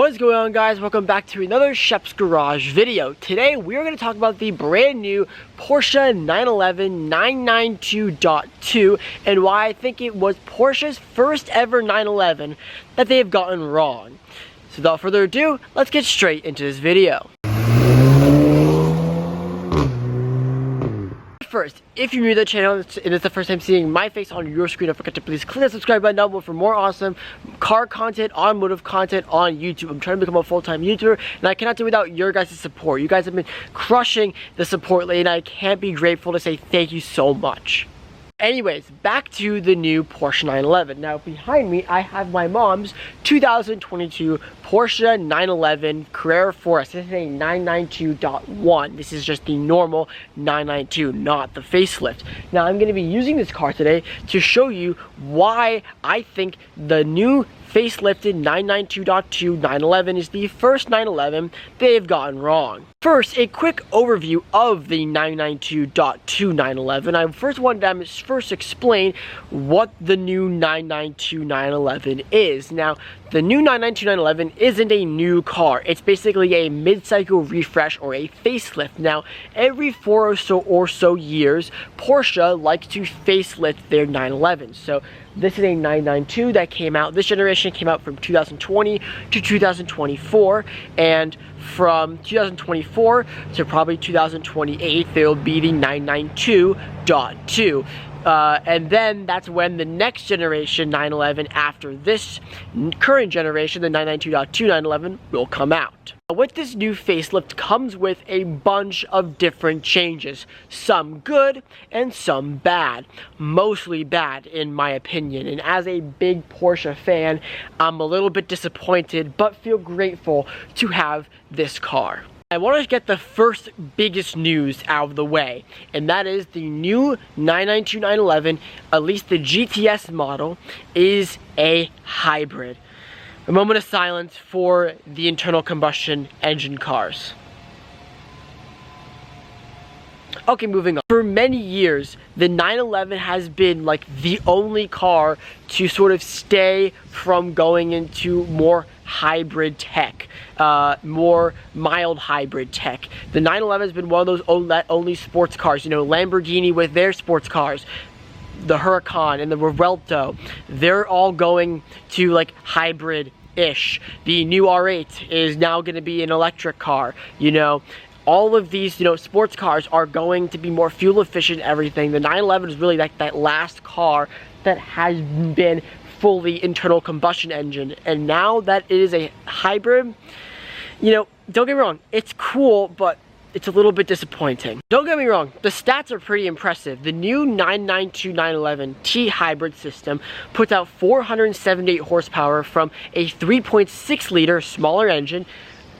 What is going on, guys? Welcome back to another Shep's Garage video. Today we are going to talk about the brand new Porsche 911 992.2 and why I think it was Porsche's first ever 911 that they have gotten wrong. So without further ado, let's get straight into this video. First, if you're new to the channel and it's the first time seeing my face on your screen, don't forget to please click the subscribe button down below for more awesome car content, automotive content on YouTube. I'm trying to become a full-time YouTuber, and I cannot do without your guys' support. You guys have been crushing the support lately, and I can't be grateful to say thank you so much. Anyways, back to the new Porsche 911. Now, behind me, I have my mom's 2022 Porsche 911 Carrera 4S. This is a 992.1. This is just the normal 992, not the facelift. Now, I'm going to be using this car today to show you why I think the new facelifted 992.2 911 is the first 911 they've gotten wrong. First, a quick overview of the 992.2 911. I first wanted to explain what the new 992 911 is. Now, the new 992 911 isn't a new car. It's basically a mid-cycle refresh or a facelift. Now, every 4 or so years, Porsche likes to facelift their 911. So this is a 992 that came out. This generation came out from 2020 to 2024, and from 2024 to probably 2028, there will be the 992.2. And then that's when the next generation 911 after this current generation, the 992.2 911, will come out. With this new facelift comes with a bunch of different changes, some good and some bad, mostly bad in my opinion. And as a big Porsche fan, I'm a little bit disappointed but feel grateful to have this car. I want to get the first biggest news out of the way, and that is the new 992 911, at least the GTS model, is a hybrid. A moment of silence for the internal combustion engine cars. Okay, moving on. For many years, the 911 has been like the only car to sort of stay from going into more hybrid tech, more mild hybrid tech. The 911 has been one of those only sports cars. You know, Lamborghini with their sports cars, the Huracan and the Revuelto, they're all going to like hybrid-ish. The new R8 is now going to be an electric car, you know. All of these, you know, sports cars are going to be more fuel efficient, everything. The 911 is really like that last car that has been fully internal combustion engine, and now that it is a hybrid, you know, don't get me wrong, it's cool, but it's a little bit disappointing. Don't get me wrong, the stats are pretty impressive. The new 992 911 T hybrid system puts out 478 horsepower from a 3.6 liter smaller engine,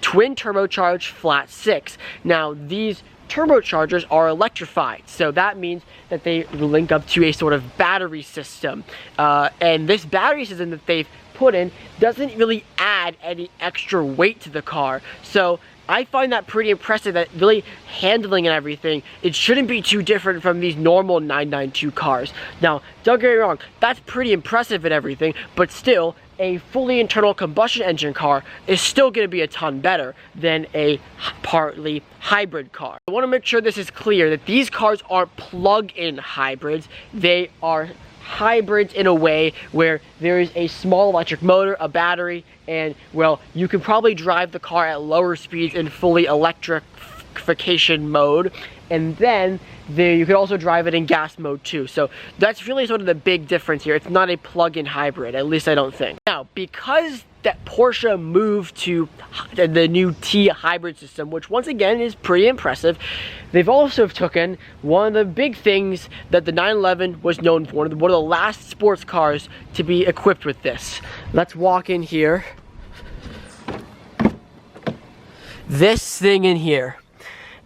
twin turbocharged flat 6. Now, these turbochargers are electrified, so that means that they link up to a sort of battery system, and this battery system that they've put in doesn't really add any extra weight to the car. So I find that pretty impressive, that really handling and everything, it shouldn't be too different from these normal 992 cars. Now, don't get me wrong, that's pretty impressive and everything, but still, a fully internal combustion engine car is still going to be a ton better than a partly hybrid car. I want to make sure this is clear that these cars aren't plug-in hybrids. They are hybrids in a way where there is a small electric motor, a battery, and, well, you can probably drive the car at lower speeds in fully electrification mode, and then you can also drive it in gas mode too. So that's really sort of the big difference here. It's not a plug-in hybrid, at least I don't think. Now, because that Porsche moved to the new T hybrid system, which once again is pretty impressive, they've also taken one of the big things that the 911 was known for, one of the last sports cars to be equipped with this. Let's walk in here. This thing in here,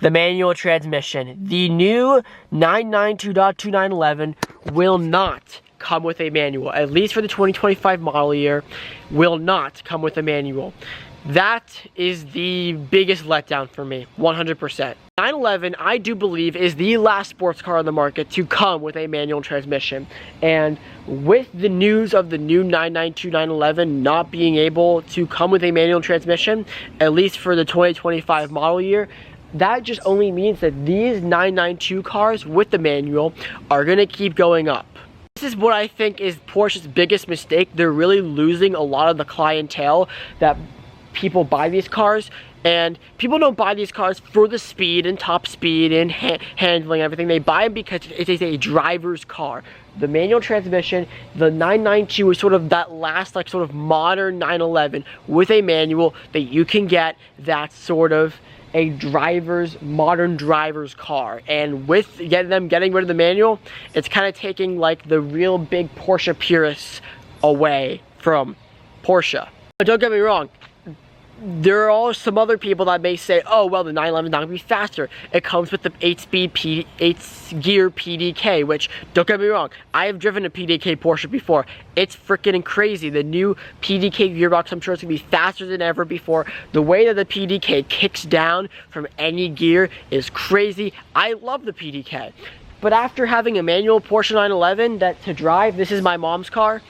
the manual transmission. The new 992.2 911 will not come with a manual, at least for the 2025 model year, will not come with a manual. That is the biggest letdown for me, 100%. 911, I do believe, is the last sports car on the market to come with a manual transmission. And with the news of the new 992 911 not being able to come with a manual transmission, at least for the 2025 model year, that just only means that these 992 cars with the manual are going to keep going up. This is what I think is Porsche's biggest mistake. They're really losing a lot of the clientele that people buy these cars, and people don't buy these cars for the speed and top speed and handling and everything. They buy them because it is a driver's car. The manual transmission, the 992 is sort of that last like sort of modern 911 with a manual that you can get that's sort of a modern driver's car. And with them getting rid of the manual, it's kind of taking like the real big Porsche purists away from Porsche. But don't get me wrong, there are some other people that may say, oh, well, the 911 is not going to be faster. It comes with the 8-gear PDK, which, don't get me wrong, I have driven a PDK Porsche before. It's freaking crazy. The new PDK gearbox, I'm sure it's going to be faster than ever before. The way that the PDK kicks down from any gear is crazy. I love the PDK. But after having a manual Porsche 911 to drive, this is my mom's car,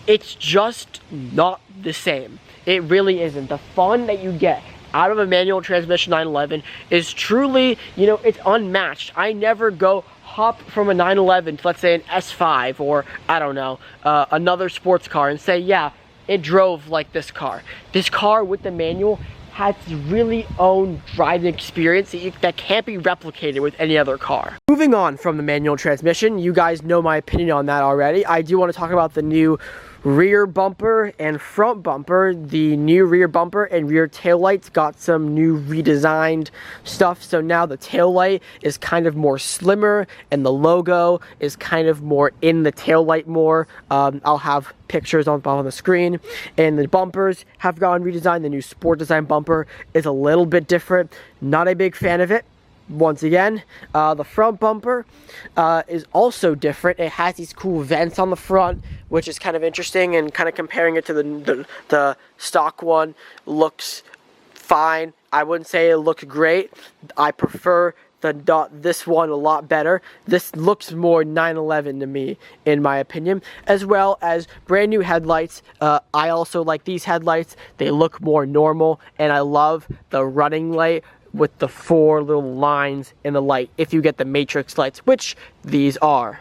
it's just not the same. It really isn't. The fun that you get out of a manual transmission 911 is truly, you know, it's unmatched. I never go hop from a 911 to, let's say, an S5 or, I don't know, another sports car and say, yeah, it drove like this car. This car with the manual has its really own driving experience that can't be replicated with any other car. Moving on from the manual transmission, you guys know my opinion on that already. I do want to talk about the new rear bumper and front bumper. The new rear bumper and rear taillights got some new redesigned stuff. So now the taillight is kind of more slimmer and the logo is kind of more in the taillight more. I'll have pictures on the screen. And the bumpers have gotten redesigned. The new sport design bumper is a little bit different. Not a big fan of it. Once again, the front bumper is also different. It has these cool vents on the front, which is kind of interesting, and kind of comparing it to the stock one looks fine. I wouldn't say it looks great. I prefer this one a lot better. This looks more 911 to me, in my opinion, as well as brand new headlights. I also like these headlights. They look more normal, and I love the running light with the 4 little lines in the light if you get the matrix lights, which these are.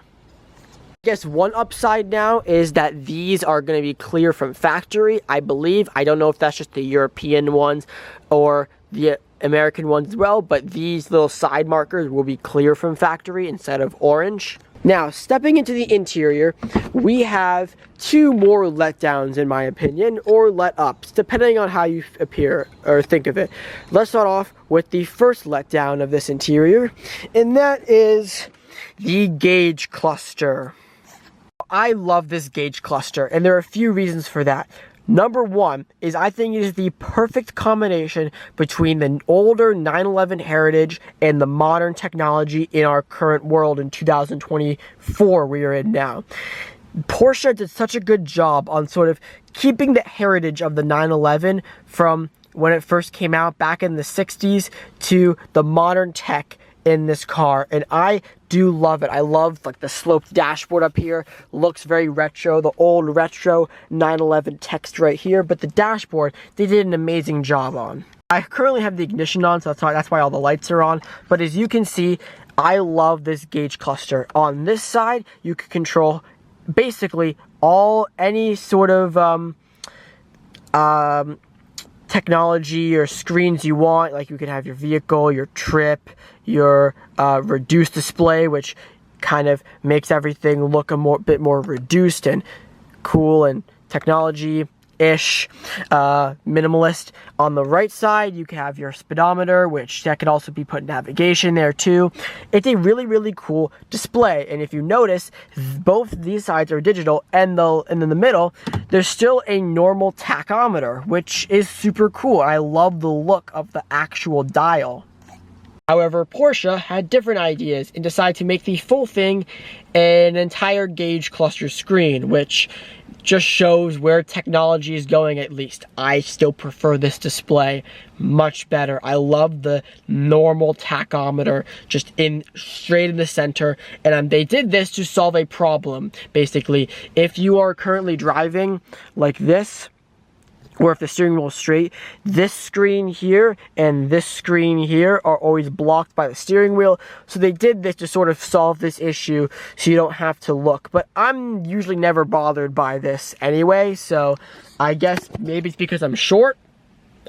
I guess one upside now is that these are going to be clear from factory, I believe. I don't know if that's just the European ones or the American ones as well, but these little side markers will be clear from factory instead of orange. Now, stepping into the interior, we have 2 more letdowns, in my opinion, or let-ups, depending on how you appear or think of it. Let's start off with the first letdown of this interior, and that is the gauge cluster. I love this gauge cluster, and there are a few reasons for that. Number one is I think it is the perfect combination between the older 911 heritage and the modern technology in our current world in 2024 we are in now. Porsche did such a good job on sort of keeping the heritage of the 911 from when it first came out back in the 60s to the modern tech in this car, and I do love it. I love like the sloped dashboard up here. Looks very retro, the old retro 911 text right here, but the dashboard they did an amazing job on. I currently have the ignition on, so that's why all the lights are on, but as you can see, I love this gauge cluster. On this side, you can control basically any sort of technology or screens you want. Like you could have your vehicle, your trip, your reduced display, which kind of makes everything look bit more reduced and cool and technology-ish, minimalist. On the right side, you can have your speedometer, which that could also be put navigation there too. It's a really, really cool display. And if you notice, both these sides are digital, and in the middle, there's still a normal tachometer, which is super cool. I love the look of the actual dial. However, Porsche had different ideas and decided to make the full thing an entire gauge cluster screen, which just shows where technology is going. At least I still prefer this display much better. I love the normal tachometer just straight in the center, and they did this to solve a problem. Basically, if you are currently driving like this, or if the steering wheel is straight, this screen here and this screen here are always blocked by the steering wheel. So they did this to sort of solve this issue so you don't have to look. But I'm usually never bothered by this anyway, so I guess maybe it's because I'm short.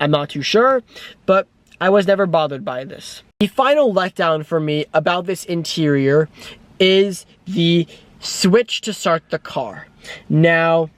I'm not too sure, but I was never bothered by this. The final letdown for me about this interior is the switch to start the car. Now,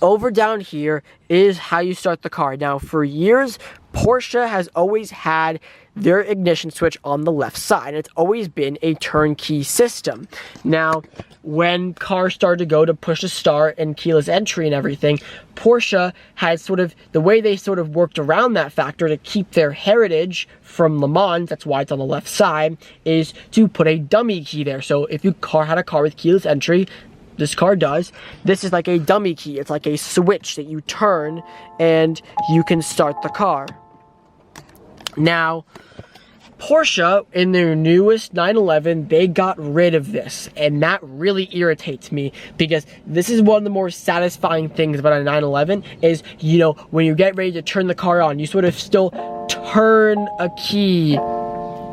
over down here is how you start the car. Now, for years, Porsche has always had their ignition switch on the left side. It's always been a turnkey system. Now, when cars started to go to push to start and keyless entry and everything, Porsche had the way they worked around that factor to keep their heritage from Le Mans, that's why it's on the left side, is to put a dummy key there. So if you had a car with keyless entry, this car does, this is like a dummy key. It's like a switch that you turn and you can start the car. Now, Porsche, in their newest 911, they got rid of this, and that really irritates me, because this is one of the more satisfying things about a 911 is, you know, when you get ready to turn the car on, you still turn a key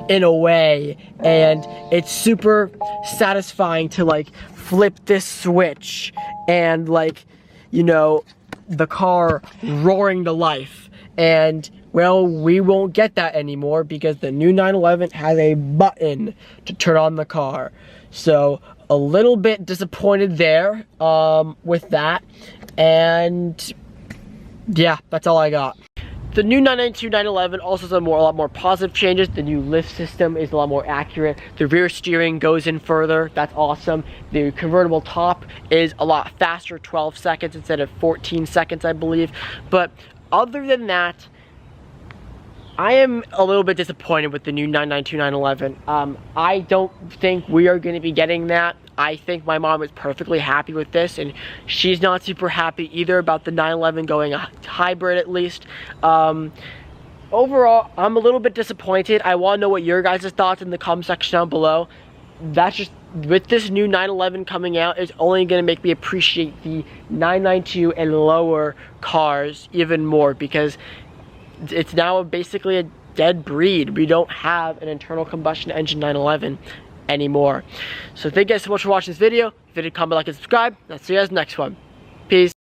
in a way, and it's super satisfying to flip this switch and the car roaring to life. And well, we won't get that anymore because the new 911 has a button to turn on the car. So a little bit disappointed there with that, and yeah, that's all I got. The new 992 911 also has a lot more positive changes. The new lift system is a lot more accurate. The rear steering goes in further. That's awesome. The convertible top is a lot faster, 12 seconds instead of 14 seconds, I believe. But other than that, I am a little bit disappointed with the new 992 911. I don't think we are going to be getting that. I think my mom is perfectly happy with this, and she's not super happy either about the 911 going a hybrid, at least. Overall, I'm a little bit disappointed. I want to know what your guys' thoughts in the comment section down below. That's just, with this new 911 coming out, it's only going to make me appreciate the 992 and lower cars even more, because it's now basically a dead breed. We don't have an internal combustion engine 911 anymore. So thank you guys so much for watching this video. If you did, comment, like, and subscribe. I'll see you guys next one. Peace.